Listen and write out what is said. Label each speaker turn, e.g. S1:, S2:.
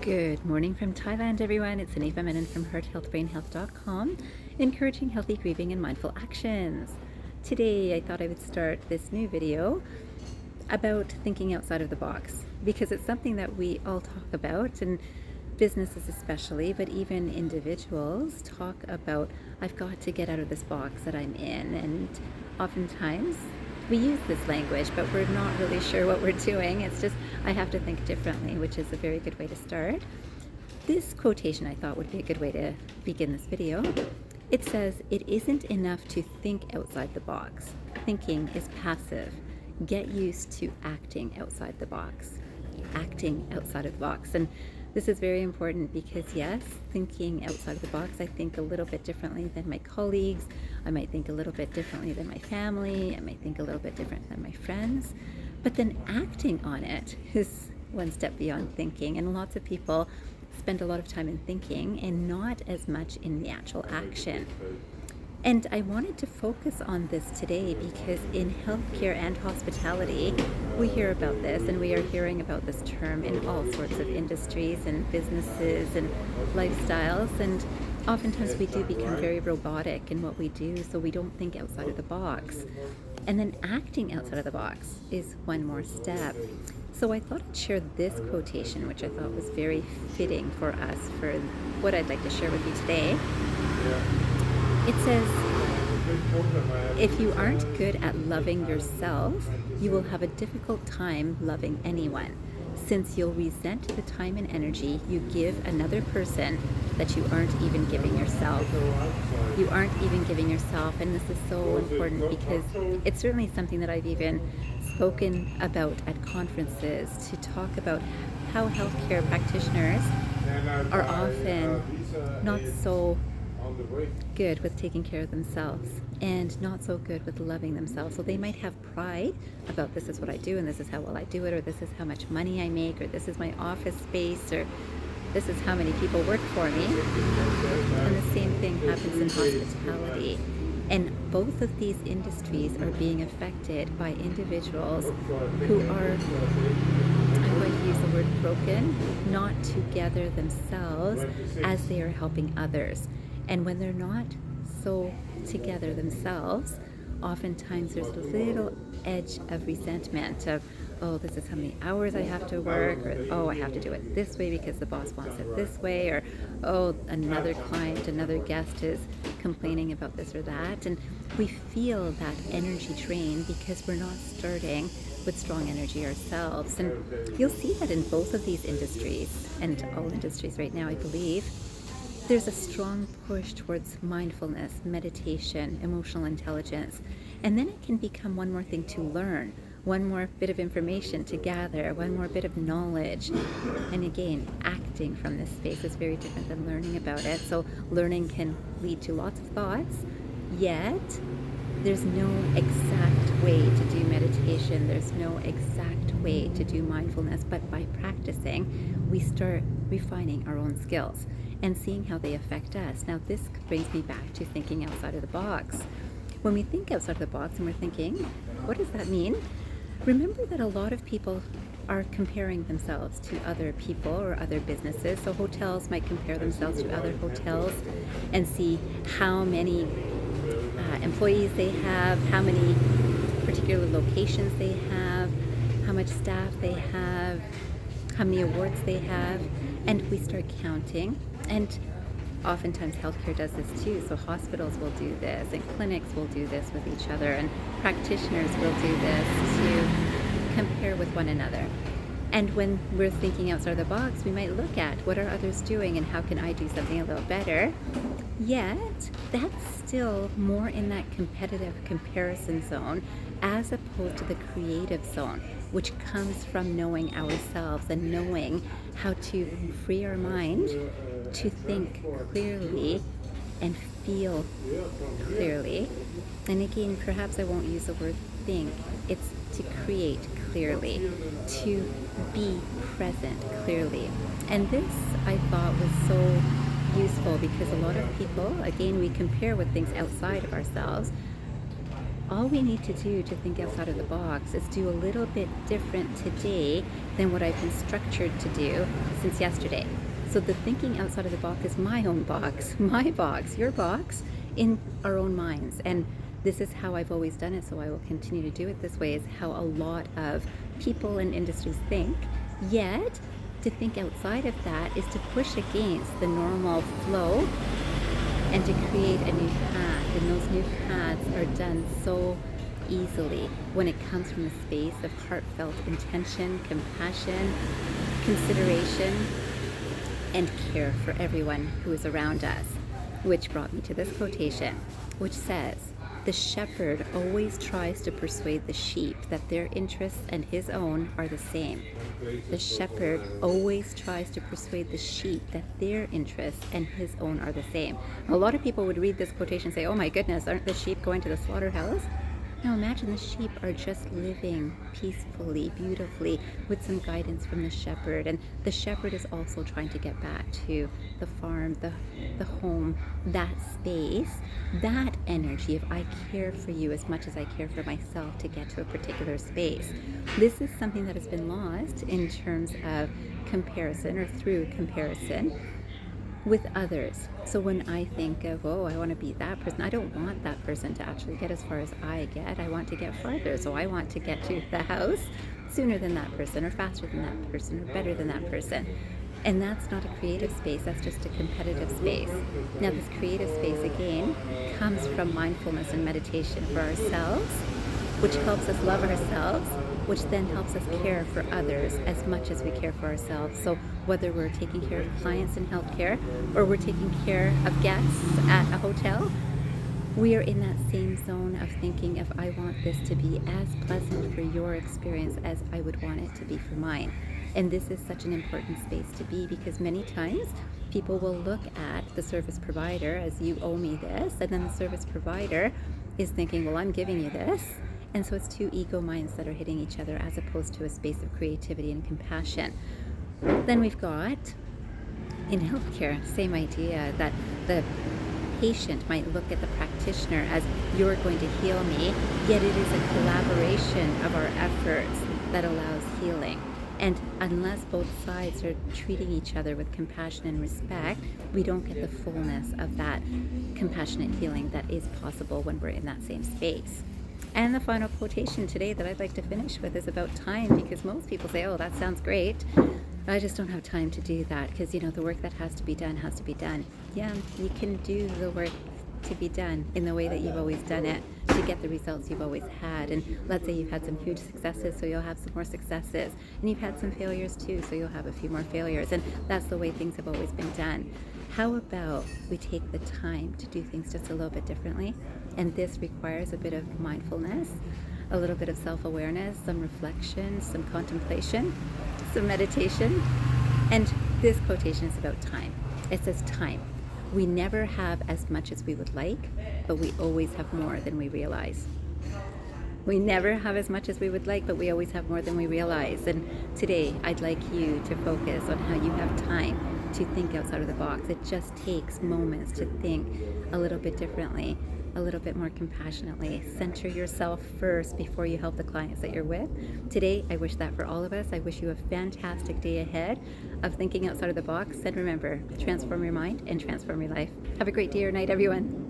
S1: Good morning from Thailand, everyone. It's Anifa Menon from hearthealthbrainhealth.com, encouraging healthy grieving and mindful actions. Today, I thought I would start this new video about thinking outside of the box because it's something that we all talk about, and businesses especially, but even individuals talk about, I've got to get out of this box that I'm in. And oftentimes we use this language, but we're not really sure what we're doing. It's just, I have to think differently, which is a very good way to start. This quotation I thought would be a good way to begin this video. It says, "It isn't enough to think outside the box. Thinking is passive. Get used to acting outside the box." Acting outside of the box. And this is very important because, yes, thinking outside of the box, I think a little bit differently than my colleagues. I might think a little bit differently than my family. I might think a little bit different than my friends. But then acting on it is one step beyond thinking. And lots of people spend a lot of time in thinking and not as much in the actual action. And I wanted to focus on this today because in healthcare and hospitality, we hear about this, and we are hearing about this term in all sorts of industries and businesses and lifestyles. And oftentimes we do become very robotic in what we do, so we don't think outside of the box. And then acting outside of the box is one more step. So I thought I'd share this quotation, which I thought was very fitting for us for what I'd like to share with you today. It says, "If you aren't good at loving yourself, you will have a difficult time loving anyone, since you'll resent the time and energy you give another person that you aren't even giving yourself." You aren't even giving yourself, and this is so important because it's certainly something that I've even spoken about at conferences, to talk about how healthcare practitioners are often not so good with taking care of themselves and not so good with loving themselves. So they might have pride about, this is what I do and this is how well I do it, or this is how much money I make, or this is my office space, or this is how many people work for me. And the same thing happens in hospitality. And both of these industries are being affected by individuals who are, I'm going to use the word broken, not together themselves as they are helping others. And when they're not so together themselves, oftentimes there's a little edge of resentment of, oh, this is how many hours I have to work, or oh, I have to do it this way because the boss wants it this way, or oh, another client, another guest is complaining about this or that. And we feel that energy drain because we're not starting with strong energy ourselves. And you'll see that in both of these industries, and all industries right now, I believe, there's a strong push towards mindfulness, meditation, emotional intelligence. And then it can become one more thing to learn, one more bit of information to gather, one more bit of knowledge. And again, acting from this space is very different than learning about it. So learning can lead to lots of thoughts, yet there's no exact way to do meditation. There's no exact way to do mindfulness. But by practicing, we start refining our own skills and seeing how they affect us. Now, this brings me back to thinking outside of the box. When we think outside of the box and we're thinking, what does that mean? Remember that a lot of people are comparing themselves to other people or other businesses. So hotels might compare themselves to other hotels and see how many employees they have, how many particular locations they have, how much staff they have, how many awards they have, and we start counting. And oftentimes healthcare does this too. So hospitals will do this, and clinics will do this with each other, and practitioners will do this to compare with one another. And when we're thinking outside the box, we might look at what are others doing and how can I do something a little better. Yet that's still more in that competitive comparison zone as opposed to the creative zone, which comes from knowing ourselves and knowing how to free our mind to think clearly and feel clearly. And again, perhaps I won't use the word think, it's to create clearly, to be present clearly. And this I thought was so useful because a lot of people, again, we compare with things outside of ourselves, all we need to do to think outside of the box is do a little bit different today than what I've been structured to do since yesterday. So the thinking outside of the box is my own box, my box, your box, in our own minds. And this is how I've always done it, so I will continue to do it this way, is how a lot of people and industries think. Yet, to think outside of that is to push against the normal flow and to create a new path. And those new paths are done so easily when it comes from a space of heartfelt intention, compassion, consideration, and care for everyone who is around us. Which brought me to this quotation, which says, "The shepherd always tries to persuade the sheep that their interests and his own are the same." The shepherd always tries to persuade the sheep that their interests and his own are the same. A lot of people would read this quotation and say, oh my goodness, aren't the sheep going to the slaughterhouse? Now imagine the sheep are just living peacefully, beautifully, with some guidance from the shepherd. And the shepherd is also trying to get back to the farm, the home, that space, that energy of I care for you as much as I care for myself to get to a particular space. This is something that has been lost in terms of comparison or through comparison with others. So when I think of, oh, I want to be that person, I don't want that person to actually get as far as I get. I want to get farther. So I want to get to the house sooner than that person, or faster than that person, or better than that person. And that's not a creative space, that's just a competitive space. Now, this creative space, again, comes from mindfulness and meditation for ourselves, which helps us love ourselves, which then helps us care for others as much as we care for ourselves. So whether we're taking care of clients in healthcare or we're taking care of guests at a hotel, we are in that same zone of thinking, if I want this to be as pleasant for your experience as I would want it to be for mine. And this is such an important space to be, because many times people will look at the service provider as, you owe me this, and then the service provider is thinking, well, I'm giving you this. And so it's two ego minds that are hitting each other, as opposed to a space of creativity and compassion. Then we've got, in healthcare, same idea, that the patient might look at the practitioner as, you're going to heal me, yet it is a collaboration of our efforts that allows healing. And unless both sides are treating each other with compassion and respect, we don't get the fullness of that compassionate healing that is possible when we're in that same space. And the final quotation today that I'd like to finish with is about time, because most people say, oh, that sounds great. I just don't have time to do that, because, the work that has to be done has to be done. Yeah, you can do the work to be done in the way that you've always done it to get the results you've always had. And let's say you've had some huge successes, so you'll have some more successes. And you've had some failures too, so you'll have a few more failures. And that's the way things have always been done. How about we take the time to do things just a little bit differently? And this requires a bit of mindfulness, a little bit of self-awareness, some reflection, some contemplation, some meditation. And this quotation is about time. It says, time. We never have as much as we would like, but we always have more than we realize. We never have as much as we would like, but we always have more than we realize. And today, I'd like you to focus on how you have time to think outside of the box. It just takes moments to think a little bit differently, a little bit more compassionately. Center yourself first before you help the clients that you're with. Today, I wish that for all of us. I wish you a fantastic day ahead of thinking outside of the box. And remember, transform your mind and transform your life. Have a great day or night, everyone.